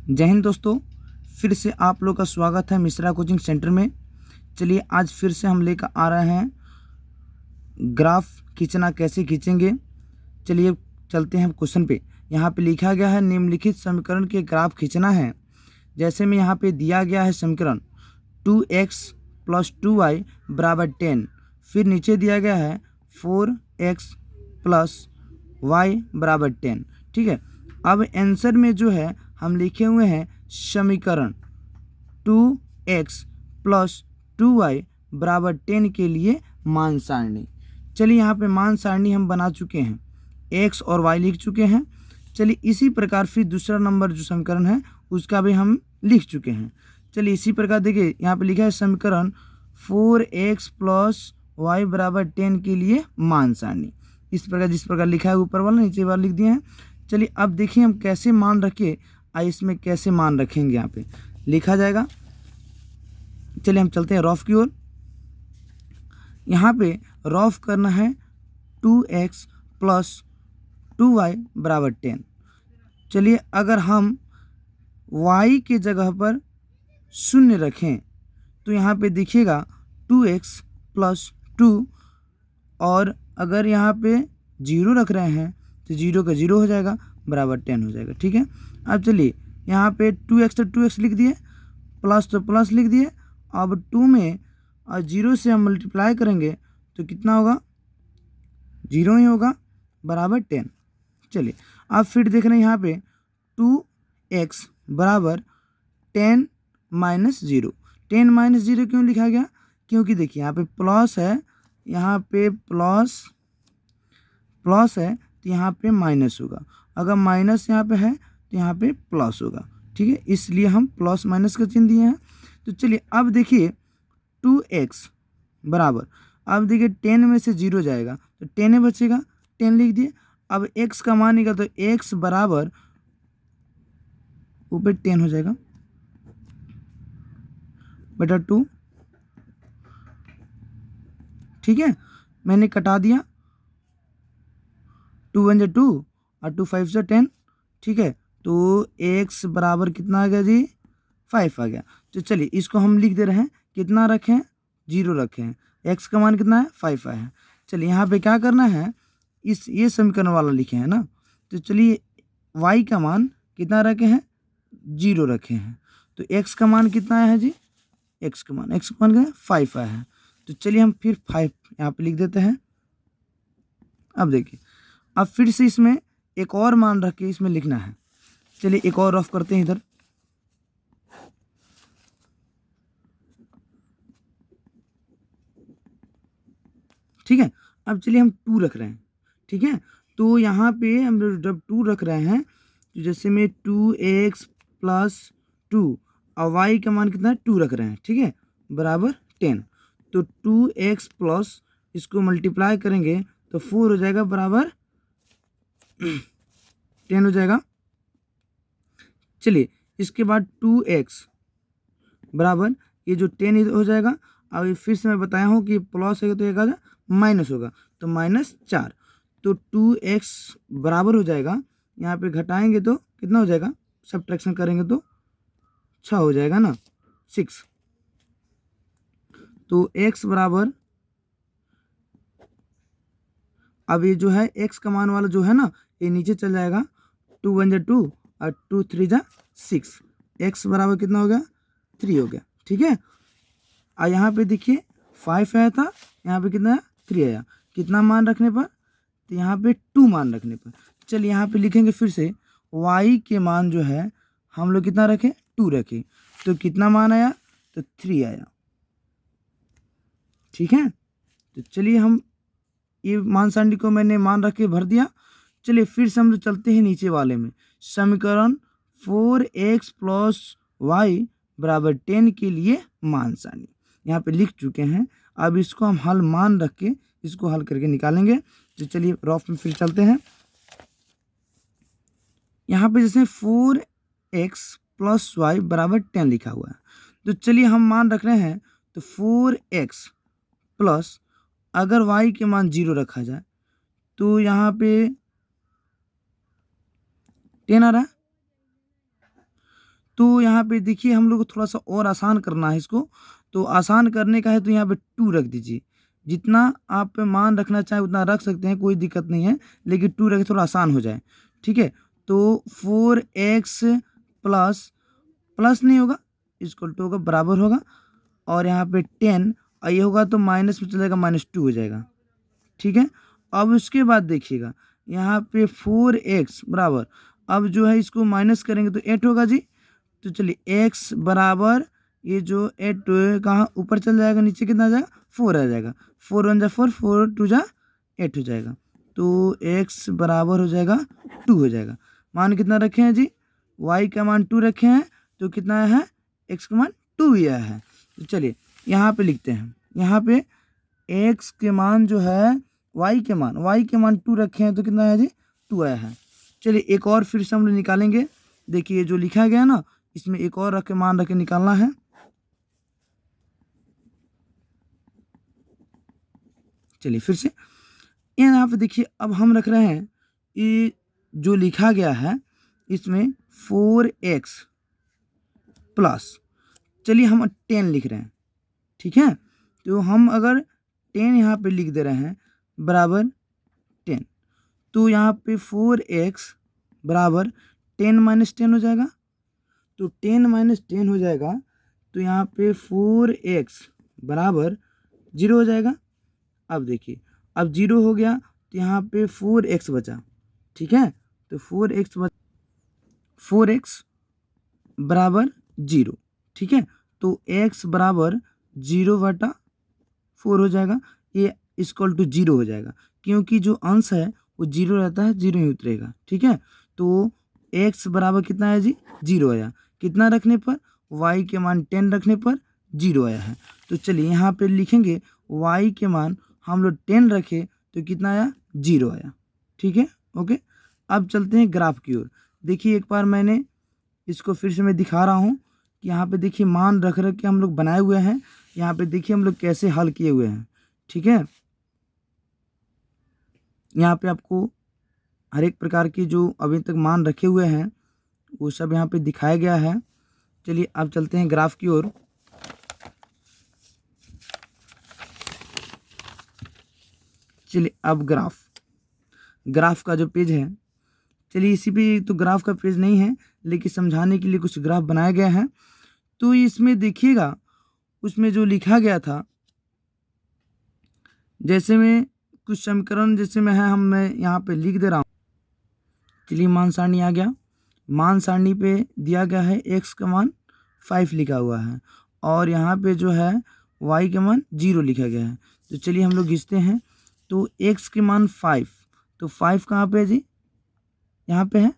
जय हिंद दोस्तों, फिर से आप लोग का स्वागत है मिश्रा कोचिंग सेंटर में। चलिए आज फिर से हम लेकर आ रहे हैं ग्राफ खींचना कैसे खींचेंगे। चलिए चलते हैं क्वेश्चन पे। यहाँ पे लिखा गया है निम्नलिखित समीकरण के ग्राफ खींचना है। जैसे में यहाँ पे दिया गया है समीकरण 2x + 2y = 10, फिर नीचे दिया गया है 4x + y = 10। ठीक है, अब आंसर में जो है हम लिखे हुए हैं समीकरण 2x + 2y = 10 के लिए मान सारणी। चलिए यहाँ पे मान सारणी हम बना चुके हैं, x और y लिख चुके हैं। चलिए इसी प्रकार फिर दूसरा नंबर जो समीकरण है उसका भी हम लिख चुके हैं। चलिए इसी प्रकार देखिए यहाँ पे लिखा है समीकरण 4x + y = 10 के लिए मान सारणी। इस प्रकार जिस प्रकार लिखा है ऊपर वाला नीचे वाला लिख दिए हैं। चलिए अब देखिए हम कैसे मान रखे, इसमें कैसे मान रखेंगे यहाँ पे लिखा जाएगा। चलिए हम चलते हैं रफ की ओर। यहाँ पे रफ करना है 2x + 2y = 10। चलिए अगर हम y के जगह पर 0 रखें तो यहाँ पे दिखेगा 2x + 2, और अगर यहाँ पे 0 रख रहे हैं तो 0 का 0 हो जाएगा बराबर 10 हो जाएगा। ठीक है, अब चलिए यहाँ पे 2x तो 2x लिख दिए, प्लस तो प्लस लिख दिए। अब 2 में 0 से हम मल्टीप्लाई करेंगे तो कितना होगा, 0 ही होगा बराबर 10। चलिए अब फिर देख रहे हैं यहाँ पे 2x = 10 - 0। 10 - 0 क्यों लिखा गया, क्योंकि देखिए यहाँ पे प्लस है, यहाँ पे प्लस है तो यहाँ पे माइनस होगा, अगर माइनस यहाँ पे है तो यहाँ पे प्लस होगा। ठीक है, इसलिए हम प्लस माइनस का चिन्ह दिए हैं। तो चलिए अब देखिए 2x बराबर, अब देखिए 10 में से 0 जाएगा तो 10 बचेगा, 10 लिख दिए। अब x का मान निकल तो x बराबर ऊपर 10 हो जाएगा बटा 2। ठीक है, मैंने कटा दिया, 2 × 1 = 2 और 2 × 5 = 10। ठीक है, तो x बराबर कितना आ गया जी, 5 आ गया। तो चलिए इसको हम लिख दे रहे हैं, कितना रखें, 0 रखें, x का मान कितना है, 5 आया है। चलिए यहाँ पे क्या करना है, ये समीकरण वाला लिखे हैं ना, तो चलिए y का मान कितना रखे हैं, 0 रखे हैं। तो x का मान कितना आया है जी, x का मान कितना है, 5 आया है। तो चलिए हम फिर 5 यहाँ पे लिख देते हैं। अब देखिए अब फिर से इसमें एक और मान रख के इसमें लिखना है। चलिए एक और रफ करते हैं इधर। ठीक है, अब चलिए हम 2 रख रहे हैं। ठीक है, तो यहाँ पे हम जब 2 रख रहे हैं तो जैसे में 2x + 2 और y का मान कितना है, 2 रख रहे हैं। ठीक है, बराबर 10। तो 2x प्लस इसको मल्टीप्लाई करेंगे तो 4 हो जाएगा बराबर 10 हो जाएगा। चलिए इसके बाद 2x बराबर ये जो 10 हो जाएगा। अब फिर से मैं बताया हूँ कि प्लस है तो एक आधा माइनस होगा तो -4। तो 2x बराबर हो जाएगा, यहाँ पे घटाएंगे तो कितना हो जाएगा, सब्ट्रैक्शन करेंगे तो 6 हो जाएगा ना, 6। तो x बराबर, अब ये जो है x का मान वाला जो है ना ये नीचे चल जाएगा, 2 × 1 = 2 और 2 × 3 = 6। x बराबर कितना हो गया, 3 हो गया। ठीक है, और यहाँ पे देखिए 5 आया था, यहाँ पे कितना है, 3 आया। कितना मान रखने पर, तो यहाँ पे 2 मान रखने पर। चलिए यहाँ पे लिखेंगे फिर से y के मान जो है हम लोग कितना रखें, 2 रखें, तो कितना मान आया, तो 3 आया। ठीक है, तो चलिए हम ये मान सारणी को मैंने मान रख के भर दिया। चलिए फिर से हम लोग चलते हैं नीचे वाले में, समीकरण 4x + y = 10 के लिए मान सारणी यहाँ पे लिख चुके हैं। अब इसको हम हल मान रख के इसको हल करके निकालेंगे। तो चलिए रफ में फिर चलते हैं। यहाँ पे जैसे 4x + y = 10 लिखा हुआ है, तो चलिए हम मान रख रहे हैं तो 4x प्लस, अगर y के मान 0 रखा जाए तो यहाँ पे 10 आ रहा है, तो यहाँ पे देखिए हम लोग को थोड़ा सा और आसान करना है इसको। तो आसान करने का है तो यहाँ पे 2 रख दीजिए। जितना आप मान रखना चाहें उतना रख सकते हैं, कोई दिक्कत नहीं है, लेकिन 2 रखे थोड़ा आसान हो जाए। ठीक है, तो 4x प्लस प्लस नहीं होगा, इक्वल टू होगा, बराबर होगा, और यहाँ पे 10 और ये होगा तो माइनस में चलेगा, -2 हो जाएगा। ठीक है, अब उसके बाद देखिएगा यहाँ पे 4x बराबर, अब जो है इसको माइनस करेंगे तो 8 होगा जी। तो चलिए x बराबर ये जो 8 कहाँ ऊपर चल जाएगा, नीचे कितना आ जाएगा, 4 आ जाएगा। 4 1 जा 4, 4 2 जा 8 हो जाएगा। तो x बराबर हो जाएगा 2 हो जाएगा। मान कितना रखे हैं जी, y का मान 2 रखे हैं, तो कितना है, x का मान 2 ही आया है। तो चलिए यहाँ पे लिखते हैं, यहाँ पे x के मान जो है y के मान 2 रखे हैं, तो कितना है जी, 2 आया है। चलिए एक और फिर से हम लोग निकालेंगे। देखिए जो लिखा गया ना, इसमें एक और रख के मान रख के निकालना है। चलिए फिर से यहाँ पे देखिए, अब हम रख रहे हैं ये जो लिखा गया है इसमें 4x प्लस, चलिए हम 10 लिख रहे हैं। ठीक है, तो हम अगर 10 यहाँ पे लिख दे रहे हैं बराबर 10, तो यहाँ पे 4x बराबर 10 माइनस 10 हो जाएगा। तो 10 माइनस 10 हो जाएगा, तो यहाँ पे 4x बराबर 0 हो जाएगा। अब देखिए, अब 0 हो गया तो यहाँ पे 4x बचा। ठीक है, तो 4x बराबर 0। ठीक है, तो x बराबर 0/4 हो जाएगा। ये इक्वल टू 0 हो जाएगा, क्योंकि जो अंश है वो 0 रहता है, 0 ही उतरेगा। ठीक है, तो x बराबर कितना है जी, 0 आया। कितना रखने पर, y के मान 10 रखने पर 0 आया है। तो चलिए यहाँ पे लिखेंगे y के मान हम लोग 10 रखे तो कितना आया, 0 आया। ठीक है, ओके। अब चलते हैं ग्राफ की ओर। देखिए एक बार मैंने इसको फिर से मैं दिखा रहा हूँ कि यहाँ पे देखिए मान रख के हम लोग बनाए हुए हैं। यहाँ पे देखिए हम लोग कैसे हल किए हुए हैं। ठीक है, यहाँ पे आपको हर एक प्रकार की जो अभी तक मान रखे हुए हैं वो सब यहाँ पे दिखाया गया है। चलिए अब चलते हैं ग्राफ की ओर। चलिए अब ग्राफ का जो पेज है, चलिए इसी पे तो ग्राफ का पेज नहीं है, लेकिन समझाने के लिए कुछ ग्राफ बनाया गया है। तो इसमें देखिएगा उसमें जो लिखा गया था, जैसे में कुछ समीकरण जैसे में है, मैं यहाँ पे लिख दे रहा हूँ। चलिए मान सारणी आ गया। मान सारणी पे दिया गया है x का मान 5 लिखा हुआ है, और यहाँ पे जो है y का मान 0 लिखा गया है। तो चलिए हम लोग खींचते हैं। तो x के मान 5, तो 5 कहाँ पे है जी, यहाँ पे है।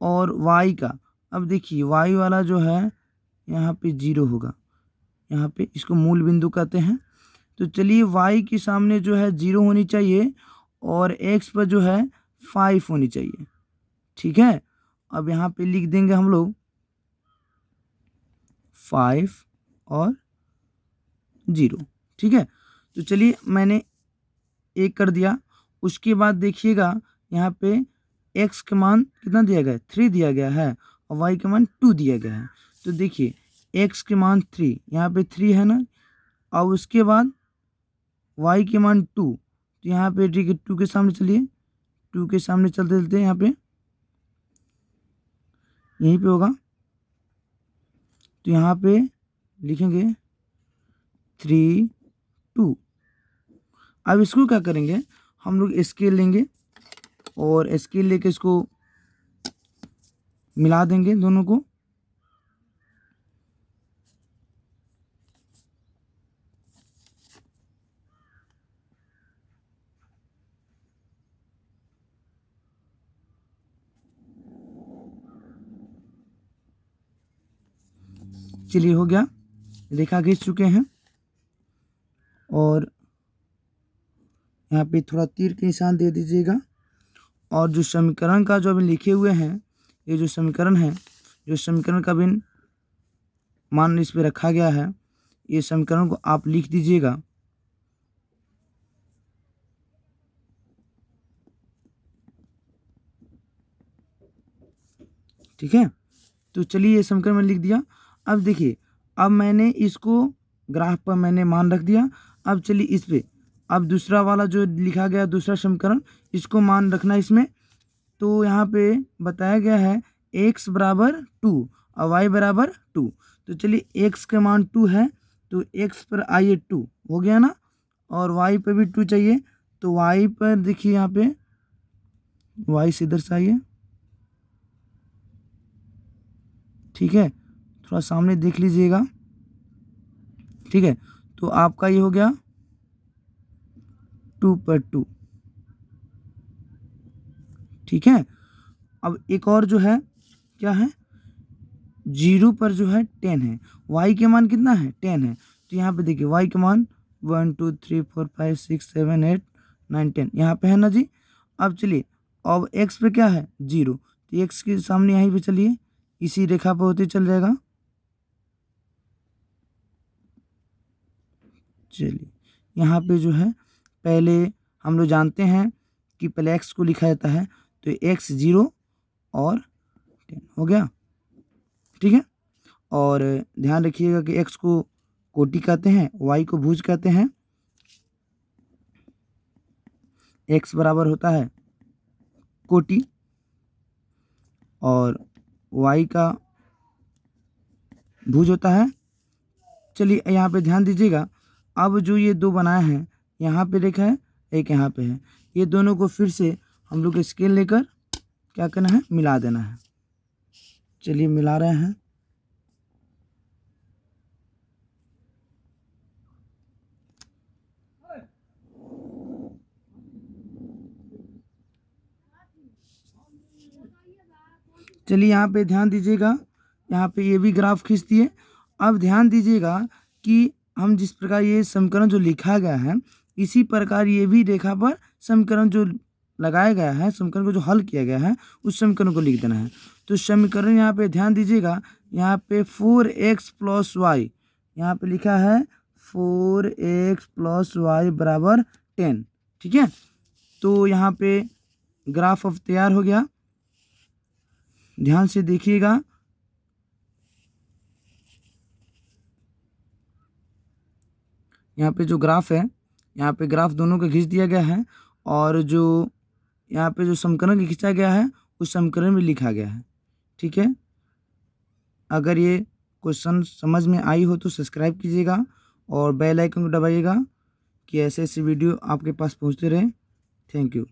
और y का, अब देखिए y वाला जो है यहाँ पे 0 होगा, यहाँ पे इसको मूल बिंदु कहते हैं। तो चलिए y के सामने जो है 0 होनी चाहिए, और x पर जो है 5 होनी चाहिए। ठीक है, अब यहाँ पे लिख देंगे हम लोग 5 और 0। ठीक है, तो चलिए मैंने एक कर दिया। उसके बाद देखिएगा यहाँ पे x का मान कितना दिया गया है, 3 दिया गया है, और y का मान 2 दिया गया है। तो देखिए x के मान 3, यहाँ पे 3 है ना, और उसके बाद y के मान 2, तो यहाँ पे ठीक है 2 के सामने चलिए, 2 के सामने चलते चलते यहाँ पे यहीं पे होगा, तो यहाँ पे लिखेंगे 3 2। अब इसको क्या करेंगे, हम लोग स्केल लेंगे और स्केल लेके इसको मिला देंगे दोनों को। चलिए हो गया, रेखा खींच चुके हैं, और यहाँ पे थोड़ा तीर के निशान दे दीजिएगा। और जो समीकरण का जो अभी लिखे हुए हैं, ये जो समीकरण है, जो समीकरण का भी मान इस पे रखा गया है, ये समीकरण को आप लिख दीजिएगा। ठीक है, तो चलिए ये समीकरण मैंने लिख दिया। अब देखिए, अब मैंने इसको ग्राफ पर मैंने मान रख दिया। अब चलिए इस पे, अब दूसरा वाला जो लिखा गया दूसरा समीकरण, इसको मान रखना इसमें। तो यहाँ पे बताया गया है x बराबर 2 और y बराबर 2। तो चलिए x का मान 2 है, तो x पर आइए 2 हो गया ना, और y पर भी 2 चाहिए। तो y पर देखिए यहाँ पे y से इधर से आइए, ठीक है, थोड़ा सामने देख लीजिएगा, ठीक है। तो आपका ये हो गया 2 पर 2, ठीक है। अब एक और जो है क्या है, 0 पर जो है 10 है, y के मान कितना है 10 है। तो यहाँ पे देखिए y के मान 1 2 3 4 5 6 7 8 9 10 यहाँ पे है ना जी। अब चलिए, अब x पे क्या है 0, तो x के सामने यहीं पे चलिए, इसी रेखा पर होते चल जाएगा। चलिए यहाँ पे जो है पहले हम लोग जानते हैं कि पहले x को लिखा जाता है, तो x 0 और 10 हो गया, ठीक है। और ध्यान रखिएगा कि x को कोटि कहते हैं, y को भुज कहते हैं। x बराबर होता है कोटि और y का भुज होता है। चलिए यहाँ पे ध्यान दीजिएगा, अब जो ये दो बनाए हैं, यहाँ पे रेखा है, एक यहाँ पे है, ये दोनों को फिर से हम लोग स्केल लेकर क्या करना है, मिला देना है। चलिए मिला रहे हैं। चलिए यहाँ पे ध्यान दीजिएगा, यहाँ पे ये भी ग्राफ खींच दिए। अब ध्यान दीजिएगा कि हम जिस प्रकार ये समीकरण जो लिखा गया है, इसी प्रकार ये भी रेखा पर समीकरण जो लगाया गया है, समीकरण को जो हल किया गया है, उस समीकरण को लिख देना है। तो समीकरण यहाँ पे ध्यान दीजिएगा, यहाँ पे 4x प्लस वाई, यहाँ पे लिखा है 4x प्लस वाई बराबर 10, ठीक है। तो यहाँ पे ग्राफ अब तैयार हो गया, ध्यान से देखिएगा। यहाँ पे जो ग्राफ है, यहाँ पे ग्राफ दोनों का खींच दिया गया है, और जो यहाँ पे जो समीकरण खींचा गया है उस समीकरण में लिखा गया है, ठीक है। अगर ये क्वेश्चन समझ में आई हो तो सब्सक्राइब कीजिएगा और बेल आइकन को दबाइएगा कि ऐसे ऐसे वीडियो आपके पास पहुँचते रहे। Thank you.